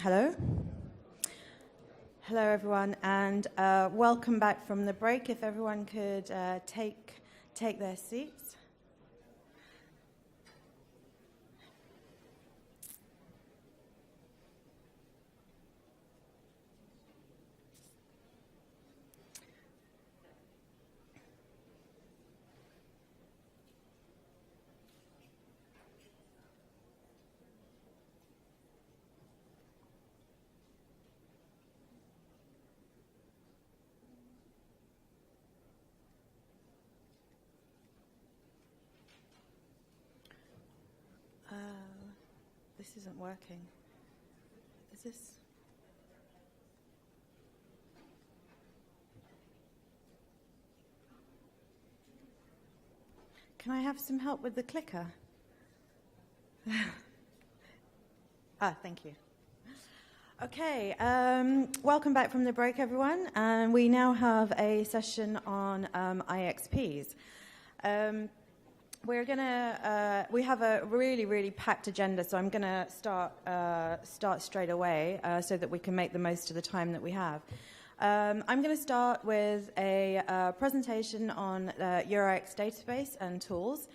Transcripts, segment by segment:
Hello. Hello, everyone, and welcome back from the break. If everyone could take their seats. This isn't working. Is this? Can I have some help with the clicker? Thank you. Okay, welcome back from the break, everyone. And we now have a session on IXPs. We have a really packed agenda, so I'm going to start straight away so that we can make the most of the time that we have. I'm going to start with a presentation on IX Database and tools.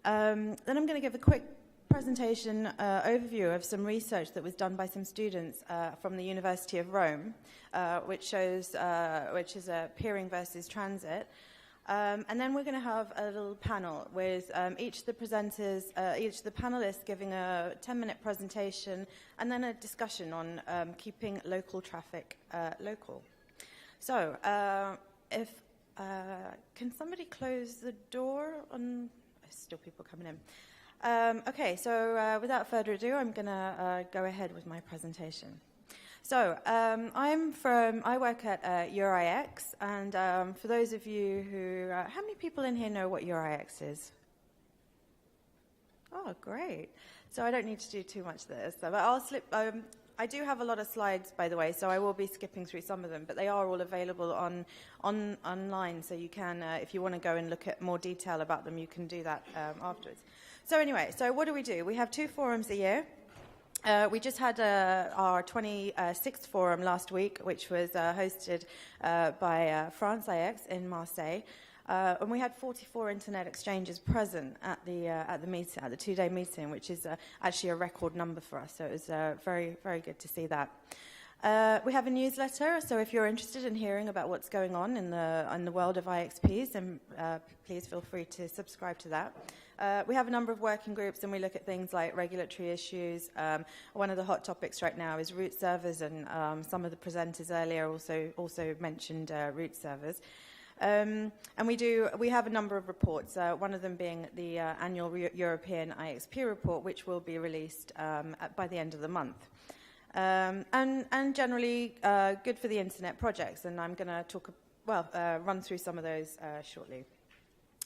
Then I'm going to give a quick presentation overview of some research that was done by some students from the University of Rome, which is a peering versus transit. And then we're going to have a little panel with each of the presenters, each of the panelists giving a 10-minute presentation, and then a discussion on keeping local traffic local. So, can somebody close the door? There's still people coming in. Okay, so without further ado, I'm going to go ahead with my presentation. So, I work at IX, and for those of you who, how many people in here know what IX is? Oh, great. So I don't need to do too much of this. But I do have a lot of slides, by the way, so I will be skipping through some of them, but they are all available online, so you can, if you want to go and look at more detail about them, you can do that afterwards. So anyway, so what do? We have 2 forums a year. We just had our 26th forum last week, which was hosted by France IX in Marseille, and we had 44 internet exchanges present at the meeting, at the 2-day meeting, which is actually a record number for us. So it was very good to see that. We have a newsletter, so if you're interested in hearing about what's going on in the world of IXPs, then please feel free to subscribe to that. We have a number of working groups, and we look at things like regulatory issues. One of the hot topics right now is root servers, and some of the presenters earlier also mentioned root servers. And we have a number of reports, one of them being the annual European IXP report, which will be released by the end of the month. And generally good for the internet projects, and I'm going to run through some of those shortly.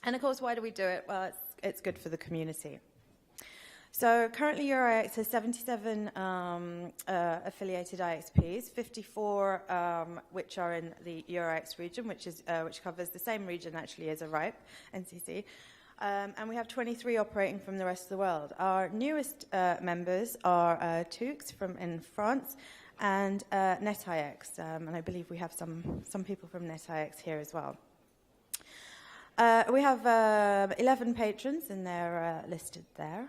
And of course, why do we do it? Well, it's good for the community. So currently IX has 77 affiliated IXPs, 54 which are in the IX region, which covers the same region actually as ARIPE, NCC. And we have 23 operating from the rest of the world. Our newest members are TUX in France and NetIX, and I believe we have some people from NetIX here as well. We have 11 patrons, and they're listed there.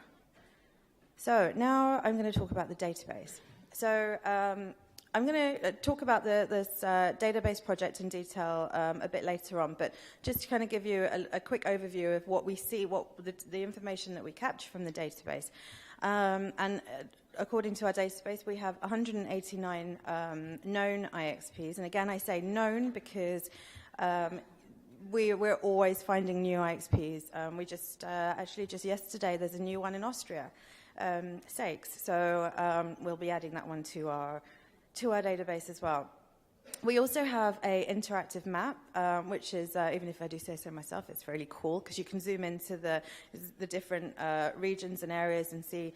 So now I'm going to talk about the database. So I'm going to talk about this database project in detail a bit later on, but just to kind of give you a quick overview of what we see, what the information that we capture from the database. And according to our database, we have 189 known IXPs. And again, I say known because we're always finding new IXPs. We just yesterday, there's a new one in Austria, SEE4. So we'll be adding that one to our database as well. We also have an interactive map, which is, even if I do say so myself, it's really cool because you can zoom into the different regions and areas and see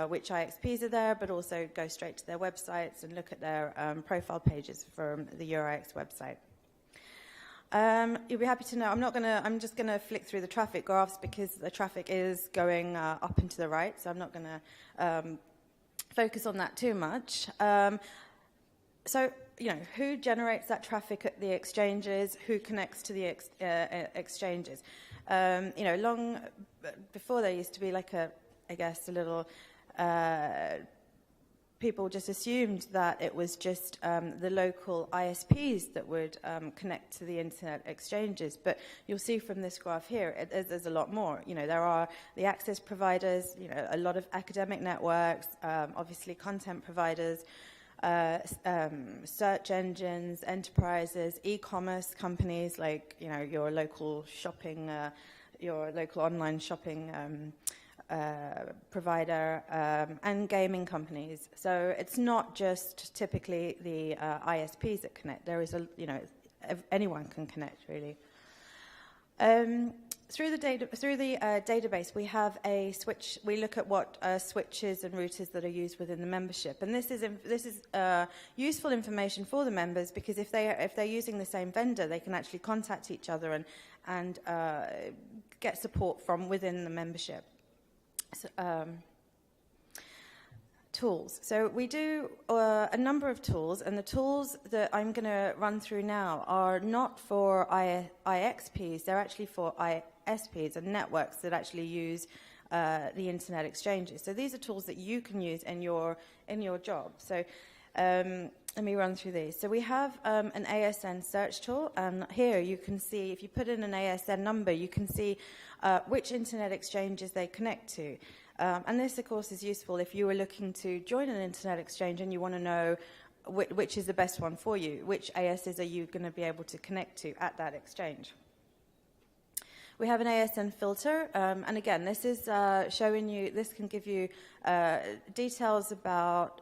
which IXPs are there, but also go straight to their websites and look at their profile pages from the IX website. You'll be happy to know, I'm just going to flick through the traffic graphs because the traffic is going up and to the right, so I'm not going to focus on that too much. So, who generates that traffic at the exchanges? Who connects to the exchanges? Long before there used to be like a little. People just assumed that it was just the local ISPs that would connect to the internet exchanges. But you'll see from this graph here, there's a lot more. There are the access providers, a lot of academic networks, obviously content providers, search engines, enterprises, e-commerce companies like, your local shopping, your local online shopping provider, and gaming companies. So it's not just typically the ISPs that connect. There is anyone can connect really. Through the database, we have a switch. We look at what switches and routers that are used within the membership, and this is useful information for the members, because if they're using the same vendor, they can actually contact each other and get support from within the membership. So, tools. So we do a number of tools, and the tools that I'm going to run through now are not for IXPs, they're actually for ISPs and networks that actually use the internet exchanges. So these are tools that you can use in your job. So let me run through these. So we have an ASN search tool, and here you can see, if you put in an ASN number, you can see which internet exchanges they connect to. And this, of course, is useful if you were looking to join an internet exchange and you want to know which is the best one for you, which ASs are you going to be able to connect to at that exchange. We have an ASN filter, and again, this is showing you, this can give you details about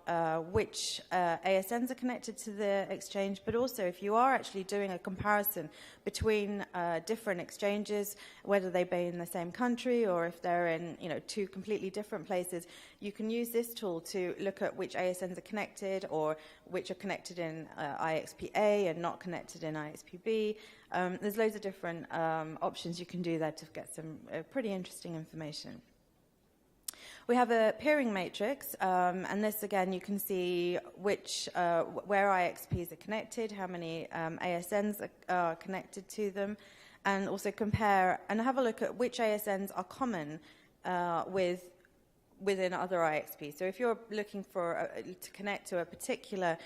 which ASNs are connected to the exchange, but also if you are actually doing a comparison between different exchanges, whether they be in the same country or if they're in two completely different places, you can use this tool to look at which ASNs are connected or which are connected in IXPA and not connected in IXPB. There's loads of different options you can do there to get some pretty interesting information. We have a peering matrix, and this again you can see which where IXPs are connected, how many ASNs are connected to them, and also compare and have a look at which ASNs are common within other IXPs. So if you're looking for to connect to a particular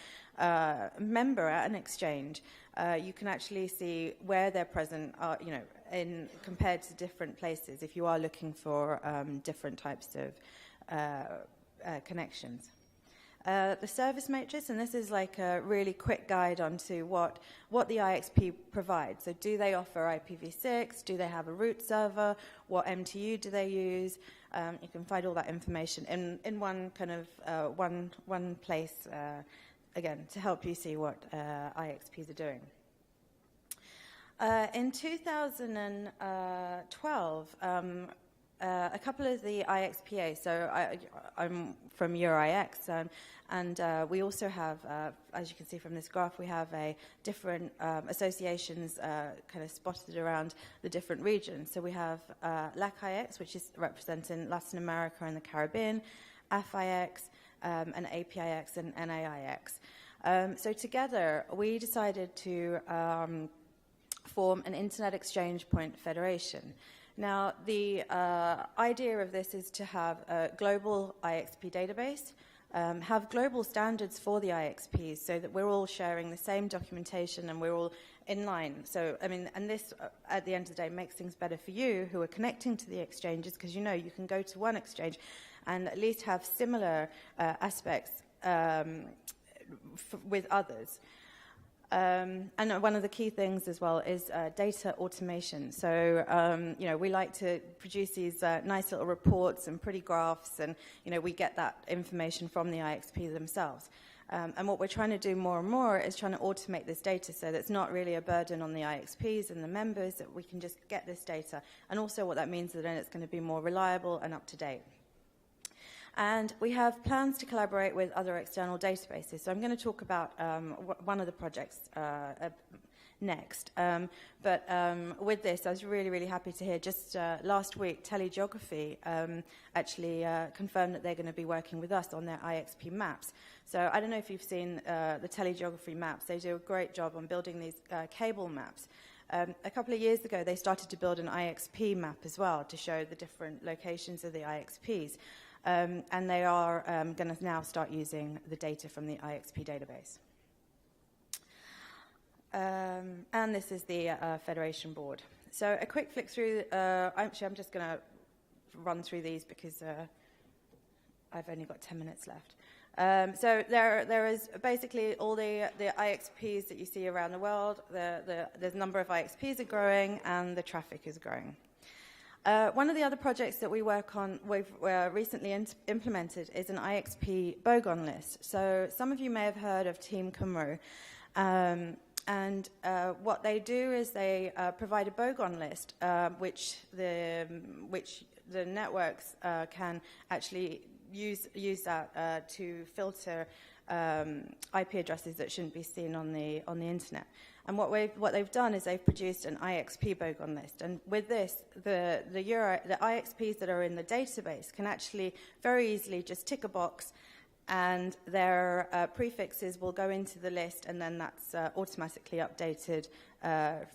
member at an exchange, you can actually see where they're present, in compared to different places. If you are looking for different types of connections. The service matrix, and this is like a really quick guide onto what the IXP provides. So do they offer IPv6? Do they have a root server? What MTU do they use? You can find all that information in one kind of one place, again, to help you see what IXPs are doing. In 2012, a couple of the IXPA, so I'm from EurIX, and we also have, as you can see from this graph, we have different associations kind of spotted around the different regions. So we have LAC-IX, which is representing Latin America and the Caribbean, AF-IX, and APIX and NAIX. So together, we decided to form an Internet Exchange Point Federation. Now, the idea of this is to have a global IXP database, have global standards for the IXPs so that we're all sharing the same documentation and we're all in line. So, I mean, and this, at the end of the day, makes things better for you who are connecting to the exchanges, because you can go to one exchange and at least have similar aspects with others. And one of the key things as well is data automation. So, we like to produce these nice little reports and pretty graphs, and, we get that information from the IXP themselves. And what we're trying to do more and more is trying to automate this data so that it's not really a burden on the IXPs and the members, that we can just get this data. And also what that means is that then it's going to be more reliable and up to date. And we have plans to collaborate with other external databases. So I'm going to talk about one of the projects next. But with this, I was really, really happy to hear just last week, Telegeography actually confirmed that they're going to be working with us on their IXP maps. So I don't know if you've seen the Telegeography maps. They do a great job on building these cable maps. A couple of years ago, they started to build an IXP map as well to show the different locations of the IXPs. And they are going to now start using the data from the IXP database. And this is the Federation Board. So a quick flick through. Actually, I'm just going to run through these because I've only got 10 minutes left. So there is basically all the IXPs that you see around the world. The number of IXPs are growing and the traffic is growing. One of the other projects that we work on, we've recently implemented, is an IXP Bogon list. So some of you may have heard of Team Cymru. And what they do is they provide a Bogon list, which the networks can actually use that to filter IP addresses that shouldn't be seen on the internet. And what they've done is they've produced an IXP Bogon list. And with this, the IXPs that are in the database can actually very easily just tick a box, and their prefixes will go into the list, and then that's automatically updated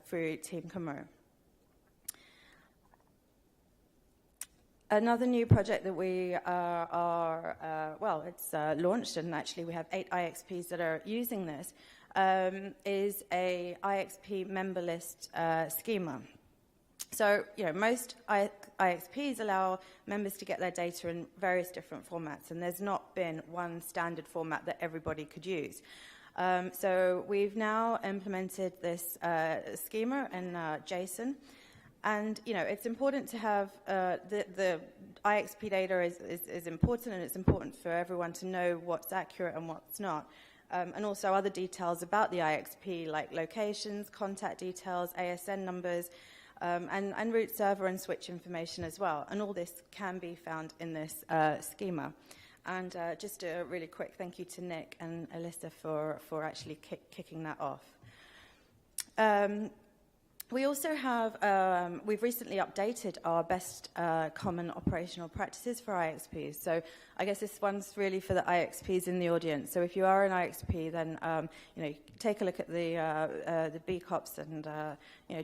through Team Cymru. Another new project that we it's launched, and actually we have 8 IXPs that are using this, is a IXP member list schema. So, most IXPs allow members to get their data in various different formats, and there's not been one standard format that everybody could use. So we've now implemented this schema in JSON. And, it's important to have the IXP data is important, and it's important for everyone to know what's accurate and what's not. And also other details about the IXP, like locations, contact details, ASN numbers, and root server and switch information as well. And all this can be found in this schema. And just a really quick thank you to Nick and Alyssa for actually kicking that off. We also have, we've recently updated our best common operational practices for IXPs. So I guess this one's really for the IXPs in the audience. So if you are an IXP, then take a look at the BCOPs and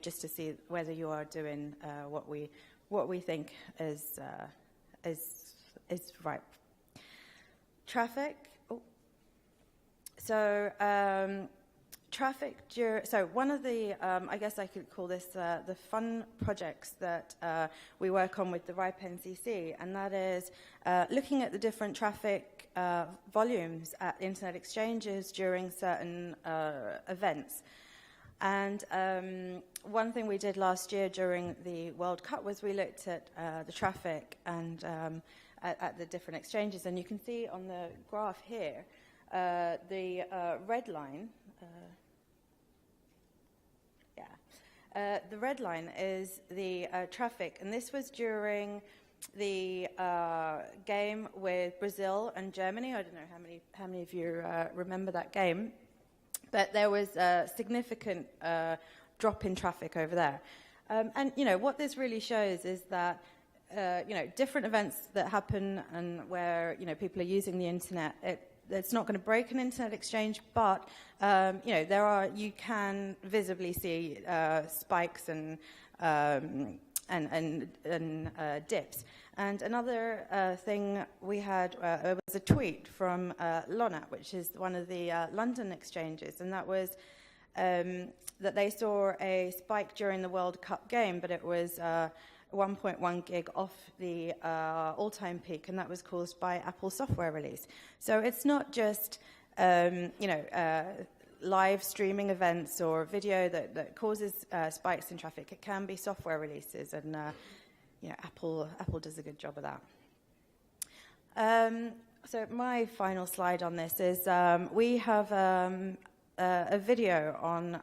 just to see whether you are doing what we think is right. Traffic. Oh. So. So one of the, I guess I could call this the fun projects that we work on with the RIPE NCC, and that is looking at the different traffic volumes at internet exchanges during certain events. And one thing we did last year during the World Cup was we looked at the traffic and at the different exchanges, and you can see on the graph here the red line. The red line is the traffic, and this was during the game with Brazil and Germany. I don't know how many of you remember that game, but there was a significant drop in traffic over there. And what this really shows is that different events that happen and where people are using the internet, it's not going to break an internet exchange, but you can visibly see spikes and dips. And another thing we had was a tweet from Lonat, which is one of the London exchanges, and that was that they saw a spike during the World Cup game, but it was 1.1 gig off the all-time peak, and that was caused by Apple software release. So it's not just live streaming events or video that causes spikes in traffic. It can be software releases, and Apple does a good job of that. So my final slide on this is we have a video on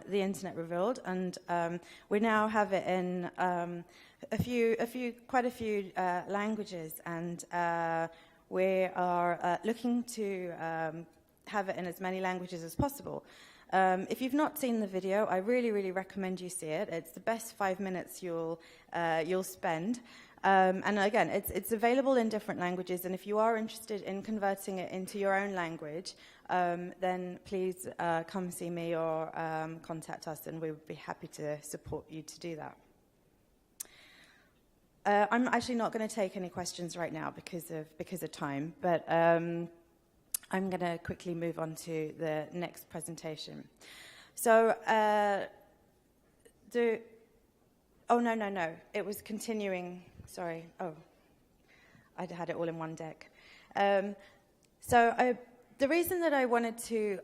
the Internet Revealed, and we now have it in quite a few languages, and we are looking to have it in as many languages as possible. If you've not seen the video, I really, really recommend you see it. It's the best 5 minutes you'll spend. And again, it's available in different languages, and if you are interested in converting it into your own language, then please come see me or contact us, and we would be happy to support you to do that. I'm actually not going to take any questions right now because of time, but I'm going to quickly move on to the next presentation. So, oh, no, it was continuing. Sorry. Oh, I had it all in one deck. The reason that I wanted to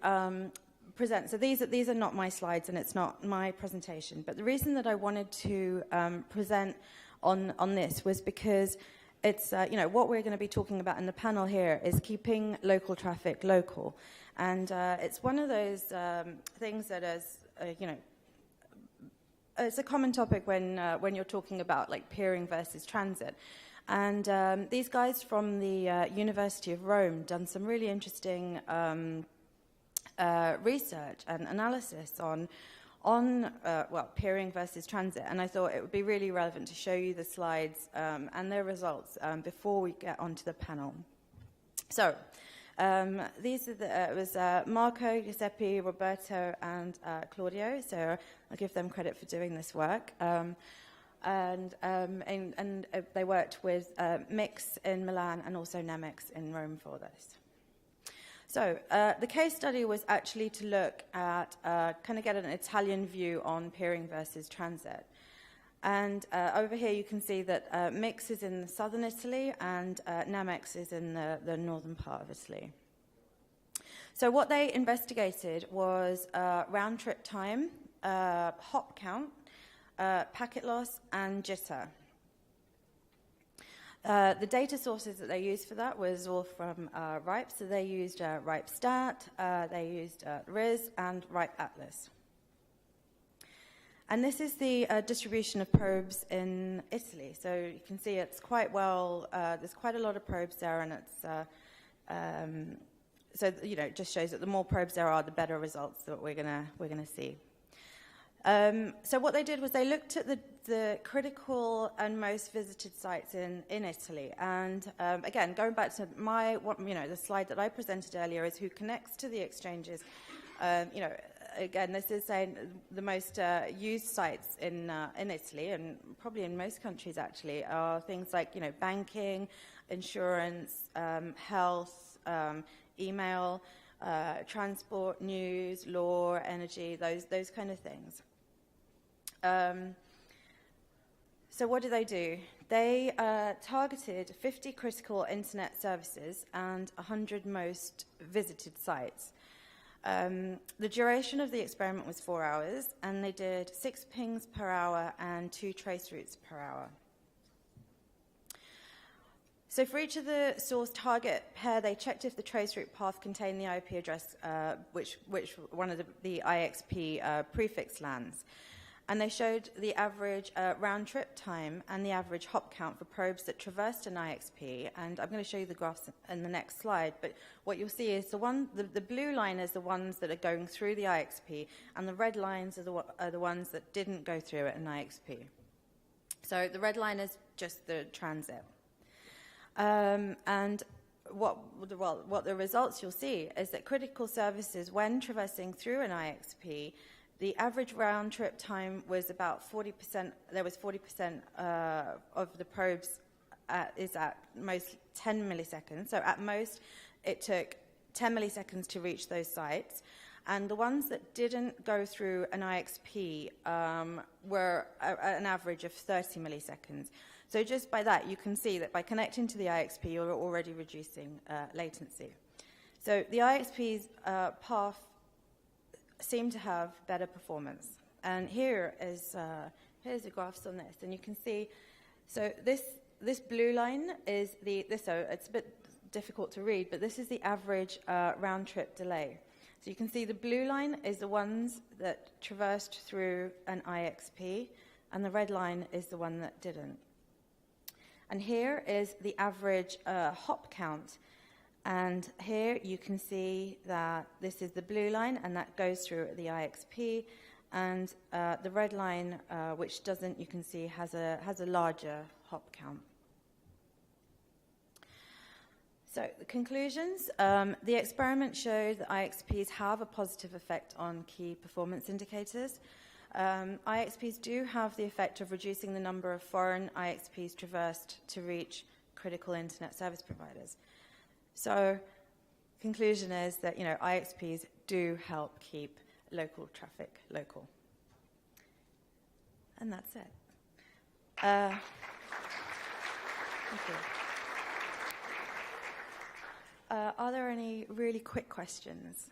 present, so these are not my slides and it's not my presentation, but the reason that I wanted to present on this was because it's, what we're going to be talking about in the panel here is keeping local traffic local. And it's one of those things that is, it's a common topic when you're talking about like peering versus transit. And these guys from the University of Rome done some really interesting research and analysis on peering versus transit. And I thought it would be really relevant to show you the slides and their results before we get onto the panel. So these are it was Marco, Giuseppe, Roberto, and Claudio. So I'll give them credit for doing this work. And they worked with Mix in Milan and also Nemex in Rome for this. So the case study was actually to look at, kind of get an Italian view on peering versus transit. And over here you can see that Mix is in southern Italy and Nemex is in the northern part of Italy. So what they investigated was round trip time, hop count, packet loss, and jitter. The data sources that they used for that was all from RIPE. So they used RIPE-STAT, they used RIS, and RIPE-ATLAS. And this is the distribution of probes in Italy. So you can see it's quite well, there's quite a lot of probes there, and it's, so, it just shows that the more probes there are, the better results that we're gonna see. So what they did was they looked at the critical and most visited sites in Italy. And again, going back to the slide that I presented earlier is who connects to the exchanges. Again, this is saying the most used sites in Italy, and probably in most countries actually, are things like banking, insurance, health, email, transport, news, law, energy, those kind of things. So what did they do? They targeted 50 critical internet services and 100 most visited sites. The duration of the experiment was 4 hours, and they did 6 pings per hour and 2 trace routes per hour. So for each of the source target pair, they checked if the trace route path contained the IP address, which one of the IXP prefix lands. And they showed the average round-trip time and the average hop count for probes that traversed an IXP. And I'm going to show you the graphs in the next slide. But what you'll see is the blue line is the ones that are going through the IXP, and the red lines are the ones that didn't go through at an IXP. So the red line is just the transit. And what the results you'll see is that critical services, when traversing through an IXP, the average round-trip time was about 40%. There was 40% of the probes is at most 10 milliseconds. So at most, it took 10 milliseconds to reach those sites. And the ones that didn't go through an IXP were an average of 30 milliseconds. So just by that, you can see that by connecting to the IXP, you're already reducing latency. So the IXP's path seem to have better performance. And here's the graphs on this. And you can see, so this blue line is so it's a bit difficult to read, but this is the average round-trip delay. So you can see the blue line is the ones that traversed through an IXP, and the red line is the one that didn't. And here is the average hop count And here you can see that this is the blue line, and that goes through the IXP, and the red line, which doesn't, you can see, has a larger hop count. So the conclusions. The experiment showed that IXPs have a positive effect on key performance indicators. IXPs do have the effect of reducing the number of foreign IXPs traversed to reach critical internet service providers. So conclusion is that, you know, IXPs do help keep local traffic local. And that's it. Thank you. Are there any really quick questions?